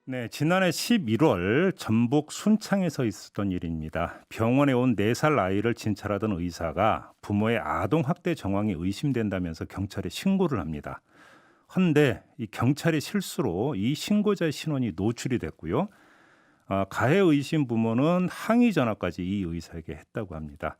네, 지난해 11월 전북 순창에서 있었던 일입니다. 병원에 온 4살 아이를 진찰하던 의사가 부모의 아동 학대 정황이 의심된다면서 경찰에 신고를 합니다. 헌데 이 경찰의 실수로 이 신고자의 신원이 노출이 됐고요. 가해 의심 부모는 항의 전화까지 이 의사에게 했다고 합니다.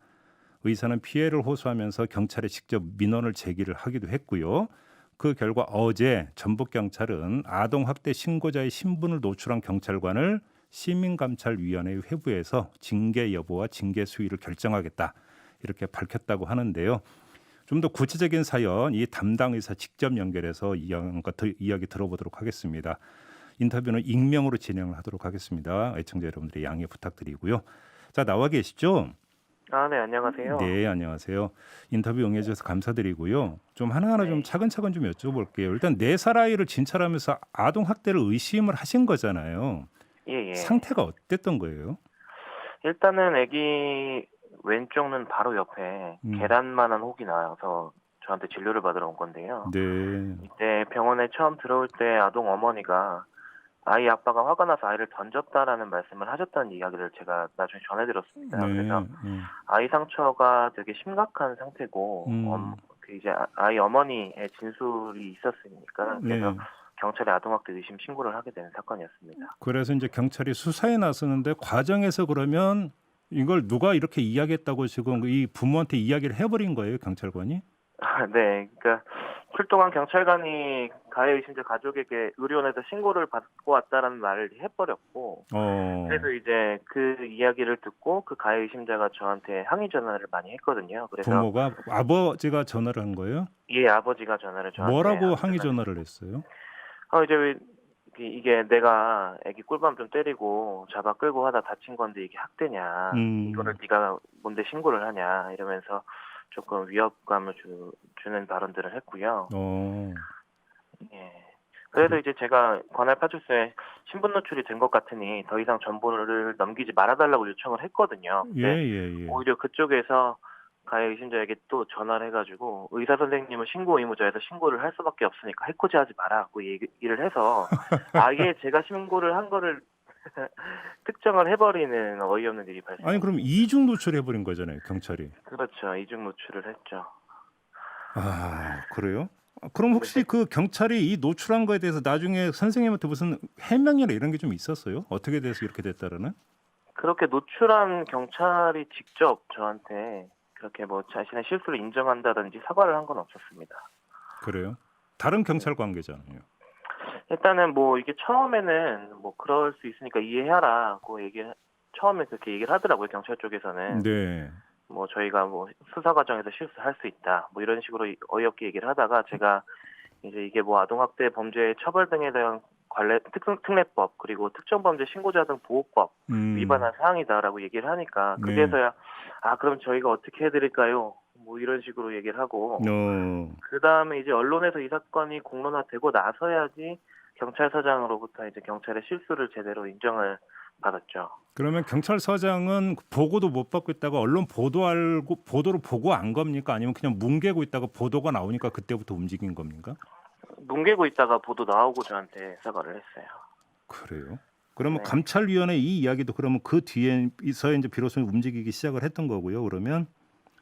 의사는 피해를 호소하면서 경찰에 직접 민원을 제기를 하기도 했고요. 그 결과 어제 전북경찰은 아동학대 신고자의 신분을 노출한 경찰관을 시민감찰위원회에 회부해서 징계 여부와 징계 수위를 결정하겠다 이렇게 밝혔다고 하는데요. 좀 더 구체적인 사연 이 담당 의사 직접 연결해서 이야기 들어보도록 하겠습니다. 인터뷰는 익명으로 진행을 하도록 하겠습니다. 애청자 여러분들의 양해 부탁드리고요. 자, 나와 계시죠? 네, 안녕하세요. 네, 안녕하세요. 인터뷰 응해주셔서 감사드리고요. 좀 하나하나 좀 네. 차근차근 좀 여쭤볼게요. 일단 4살 아이를 진찰하면서 아동 학대를 의심을 하신 거잖아요. 예예. 상태가 어땠던 거예요? 일단은 아기 왼쪽 눈 바로 옆에 음, 계란만한 혹이 나와서 저한테 진료를 받으러 온 건데요. 네, 이때 병원에 처음 들어올 때 아동 어머니가 아이 아빠가 화가 나서 아이를 던졌다라는 말씀을 하셨다는 이야기를 제가 나중에 전해 들었습니다. 그래서 네, 네. 아이 상처가 되게 심각한 상태고 음, 그 이제 아이 어머니의 진술이 있었으니까 그래서 네. 경찰에 아동학대 의심 신고를 하게 된 사건이었습니다. 그래서 이제 경찰이 수사에 나서는데 과정에서 그러면 이걸 누가 이렇게 이야기했다고 지금 이 부모한테 이야기를 해버린 거예요, 경찰관이? 네. 그러니까 출동한 경찰관이 가해 의심자 가족에게 의료원에서 신고를 받고 왔다라는 말을 해 버렸고 어, 그래서 이제 그 이야기를 듣고 그 가해 의심자가 저한테 항의 전화를 많이 했거든요. 그래서 부모가 아버지가 전화를 한 거예요? 얘 아버지가 전화를 저한테 뭐라고 항의 항의 전화를 전화를 했어요? 이제 왜 이게 내가 애기 꿀밤 좀 때리고 잡아 끌고 하다 다친 건데 이게 학대냐. 이거를 음, 네가 뭔데 신고를 하냐 이러면서 조금 위협감을 주는 발언들을 했고요. 어, 예. 그래서 그래, 이제 제가 관할 파출소에 신분 노출이 된 것 같으니 더 이상 정보를 넘기지 말아달라고 요청을 했거든요. 예, 근데 예, 예. 오히려 그쪽에서 가해 의심자에게 또 전화를 해가지고 의사 선생님은 신고 의무자에서 신고를 할 수밖에 없으니까 해코지하지 마라고 얘기를 해서 아예 제가 신고를 한 거를 특정을 해버리는 어이없는 일이 아니 그럼 발생했습니다. 이중 노출해 버린 거잖아요, 경찰이. 그렇죠. 이중 노출을 했죠. 그래요? 그럼 네. 혹시 그 경찰이 이 노출한 거에 대해서 나중에 선생님한테 무슨 해명이나 이런 게 좀 있었어요? 어떻게 돼서 이렇게 됐다라는? 그렇게 노출한 경찰이 직접 저한테 그렇게 뭐 자신의 실수를 인정한다든지 사과를 한 건 없었습니다. 그래요? 다른 네. 경찰 관계잖아요. 일단은 뭐 이게 처음에는 뭐 그럴 수 있으니까 이해하라고 처음에 그렇게 얘기를 하더라고요. 경찰 쪽에서는 네. 뭐 저희가 뭐 수사 과정에서 실수할 수 있다 뭐 이런 식으로 어이없게 얘기를 하다가 제가 이제 이게 뭐 아동학대 범죄 처벌 등에 대한 관례 특례법 그리고 특정범죄 신고자 등 보호법 음. 위반한 사항이다라고 얘기를 하니까 네. 그제서야 그럼 저희가 어떻게 해드릴까요? 뭐 이런 식으로 얘기를 하고 어. 그 다음에 이제 언론에서 이 사건이 공론화되고 나서야지 경찰서장으로부터 이제 경찰의 실수를 제대로 인정을 받았죠. 그러면 경찰서장은 보고도 못 받고 있다가 언론 보도를 보고 안 겁니까? 아니면 그냥 뭉개고 있다가 보도가 나오니까 그때부터 움직인 겁니까? 뭉개고 있다가 보도 나오고 저한테 사과를 했어요. 그래요? 그러면 네. 감찰위원회 이 이야기도 그러면 그 뒤에서 이제 비로소 움직이기 시작을 했던 거고요. 그러면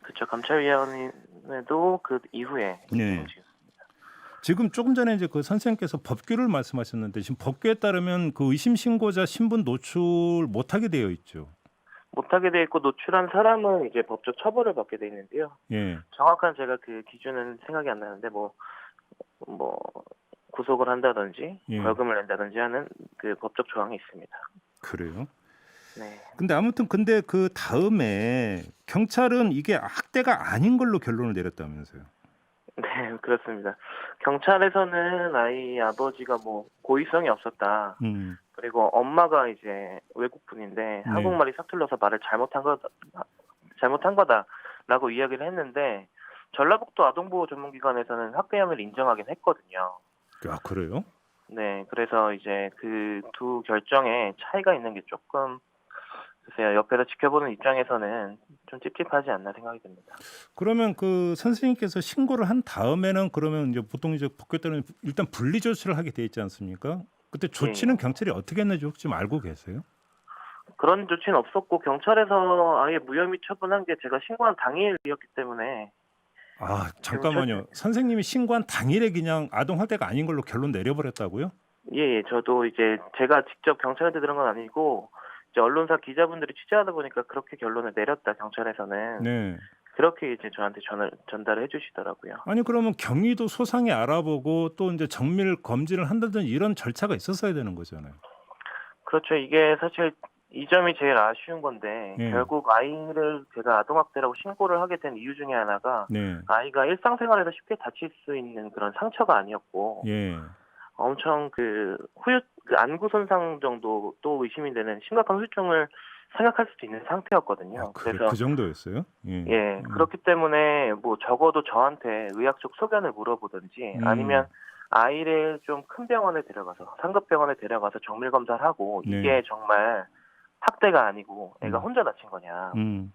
그쵸. 감찰위원회도 그 이후에 이제 네. 움직였어요. 지금 조금 전에 이제 그 선생님께서 법규를 말씀하셨는데 지금 법규에 따르면 그 의심 신고자 신분 노출 못하게 되어 있죠. 못하게 돼 있고 노출한 사람은 이제 법적 처벌을 받게 돼 있는데요. 예. 정확한 제가 그 기준은 생각이 안 나는데 뭐 구속을 한다든지 예. 벌금을 낸다든지 하는 그 법적 조항이 있습니다. 그래요? 네. 근데 아무튼 근데 그 다음에 경찰은 이게 학대가 아닌 걸로 결론을 내렸다면서요. 네, 그렇습니다. 경찰에서는 아이 아버지가 뭐 고의성이 없었다. 음. 그리고 엄마가 이제 외국분인데 네. 한국말이 서툴러서 말을 잘못한 거다라고 이야기를 했는데 전라북도 아동보호 전문기관에서는 학대 혐의를 인정하긴 했거든요. 그래요? 네, 그래서 이제 그 두 결정에 차이가 있는 게 조금 글쎄요, 옆에서 지켜보는 입장에서는 좀 찝찝하지 않나 생각이 듭니다. 그러면 그 선생님께서 신고를 한 다음에는 그러면 이제 보통 이제 법규에 따르면 일단 분리 조치를 하게 돼 있지 않습니까? 그때 예. 조치는 경찰이 어떻게 했는지 혹시 좀 알고 계세요? 그런 조치는 없었고 경찰에서 아예 무혐의 처분한 게 제가 신고한 당일이었기 때문에 아, 경찰 잠깐만요. 선생님이 신고한 당일에 그냥 아동 학대가 아닌 걸로 결론 내려버렸다고요? 예, 저도 이제 제가 직접 경찰한테 들은 건 아니고 이제 언론사 기자분들이 취재하다 보니까 그렇게 결론을 내렸다 경찰에서는 네. 그렇게 이제 저한테 전달을 해주시더라고요. 아니 그러면 경위도 소상히 알아보고 또 이제 정밀 검진을 한다든지 이런 절차가 있었어야 되는 거잖아요. 그렇죠. 이게 사실 이 점이 제일 아쉬운 건데 예. 결국 아이를 제가 아동학대라고 신고를 하게 된 이유 중에 하나가 네. 아이가 일상생활에서 쉽게 다칠 수 있는 그런 상처가 아니었고 예. 엄청 그 안구 손상 정도 또 의심이 되는 심각한 후유증을 생각할 수도 있는 상태였거든요. 아, 그래서 그 정도였어요? 예. 예, 그렇기 때문에 뭐 적어도 저한테 의학적 소견을 물어보든지 아니면 아이를 좀 큰 병원에 데려가서 상급 병원에 데려가서 정밀 검사를 하고 네. 이게 정말 학대가 아니고 애가 음. 혼자 다친 거냐 음.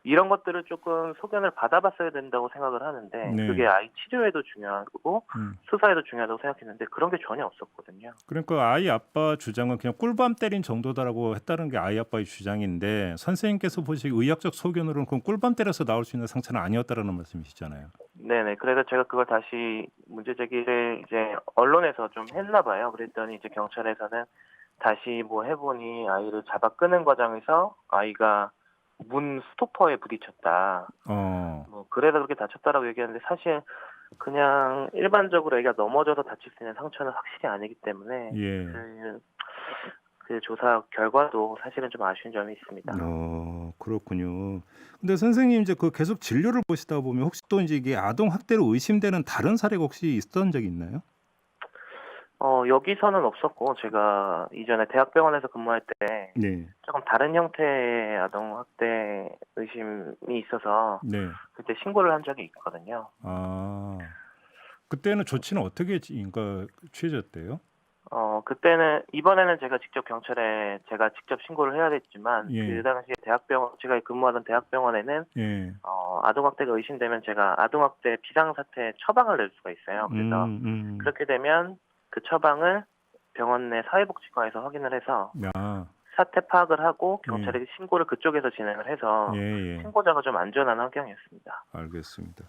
이런 것들을 조금 소견을 받아봤어야 된다고 생각을 하는데 네. 그게 아이 치료에도 중요하고 음. 수사에도 중요하다고 생각했는데 그런 게 전혀 없었거든요. 그러니까 아이 아빠 주장은 그냥 꿀밤 때린 정도다라고 했다는 게 아이 아빠의 주장인데 선생님께서 보시기 의학적 소견으로는 그럼 꿀밤 때려서 나올 수 있는 상처는 아니었다라는 말씀이시잖아요. 네네. 그래서 제가 그걸 다시 문제 제기를 이제 언론에서 좀 했나 봐요. 그랬더니 이제 경찰에서는 다시 뭐 해보니 아이를 잡아 끄는 과정에서 아이가 문 스토퍼에 부딪혔다. 뭐 그래서 그렇게 다쳤다라고 얘기하는데 사실 그냥 일반적으로 애가 넘어져서 다칠 수 있는 상처는 확실히 아니기 때문에 예. 그 조사 결과도 사실은 좀 아쉬운 점이 있습니다. 그렇군요. 근데 선생님 이제 그 계속 진료를 보시다 보면 혹시 또 이제 이게 아동 학대로 의심되는 다른 사례가 혹시 있었던 적이 있나요? 여기서는 없었고 제가 이전에 대학병원에서 근무할 때 네. 조금 다른 형태의 아동 학대 의심이 있어서 네. 그때 신고를 한 적이 있거든요. 아. 그때는 조치는 어떻게 그러니까 취해졌대요? 그때는 이번에는 제가 직접 경찰에 제가 직접 신고를 해야 됐지만 예. 그 당시에 대학병원 제가 근무하던 대학병원에는 예. 아동 학대가 의심되면 제가 아동 학대 비상사태 처방을 낼 수가 있어요. 그래서 그렇게 되면 그 처방을 병원 내 사회복지과에서 확인을 해서 아. 사태 파악을 하고 경찰에 신고를 그쪽에서 진행을 해서 예. 신고자가 좀 안전한 환경이었습니다. 알겠습니다.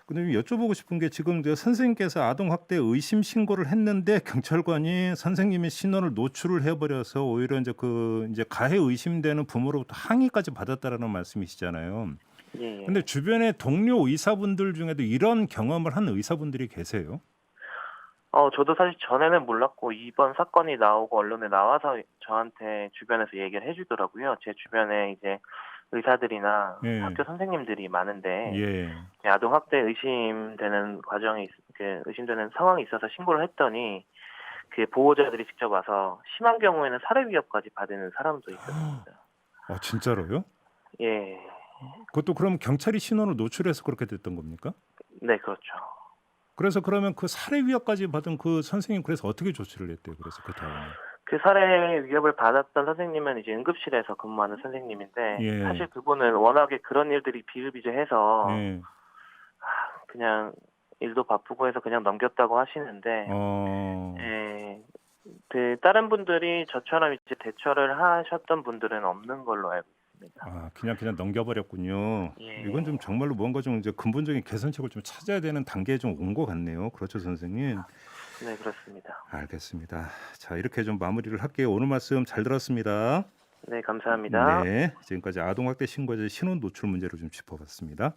근데 여쭤보고 싶은 게 지금 이제 선생님께서 아동 학대 의심 신고를 했는데 경찰관이 선생님의 신원을 노출을 해버려서 오히려 이제 가해 의심되는 부모로부터 항의까지 받았다라는 말씀이시잖아요. 예. 근데 주변에 동료 의사분들 중에도 이런 경험을 한 의사분들이 계세요? 저도 사실 전에는 몰랐고 이번 사건이 나오고 언론에 나와서 저한테 주변에서 얘기를 해주더라고요. 제 주변에 이제 의사들이나 예. 학교 선생님들이 많은데 예. 아동 학대 의심되는 의심되는 상황이 있어서 신고를 했더니 그 보호자들이 직접 와서 심한 경우에는 살해 위협까지 받는 사람도 있었습니다. 진짜로요? 예. 그것도 그럼 경찰이 신원을 노출해서 그렇게 됐던 겁니까? 네, 그렇죠. 그래서 그러면 그 살해 위협까지 받은 그 선생님 그래서 어떻게 조치를 했대요? 그래서 그 다음에. 그 살해 위협을 받았던 선생님은 이제 응급실에서 근무하는 선생님인데 예. 사실 그분은 워낙에 그런 일들이 비일비재해서 예. 그냥 일도 바쁘고 해서 그냥 넘겼다고 하시는데 예, 그 다른 분들이 저처럼 이제 대처를 하셨던 분들은 없는 걸로 알고 있습니다. 그냥 넘겨버렸군요. 예. 이건 좀 정말로 뭔가 좀 이제 근본적인 개선책을 좀 찾아야 되는 단계에 좀 온 것 같네요. 그렇죠, 선생님? 네, 그렇습니다. 알겠습니다. 자, 이렇게 좀 마무리를 할게요. 오늘 말씀 잘 들었습니다. 네, 감사합니다. 네, 지금까지 아동학대 신고자 신원 노출 문제로 좀 짚어봤습니다.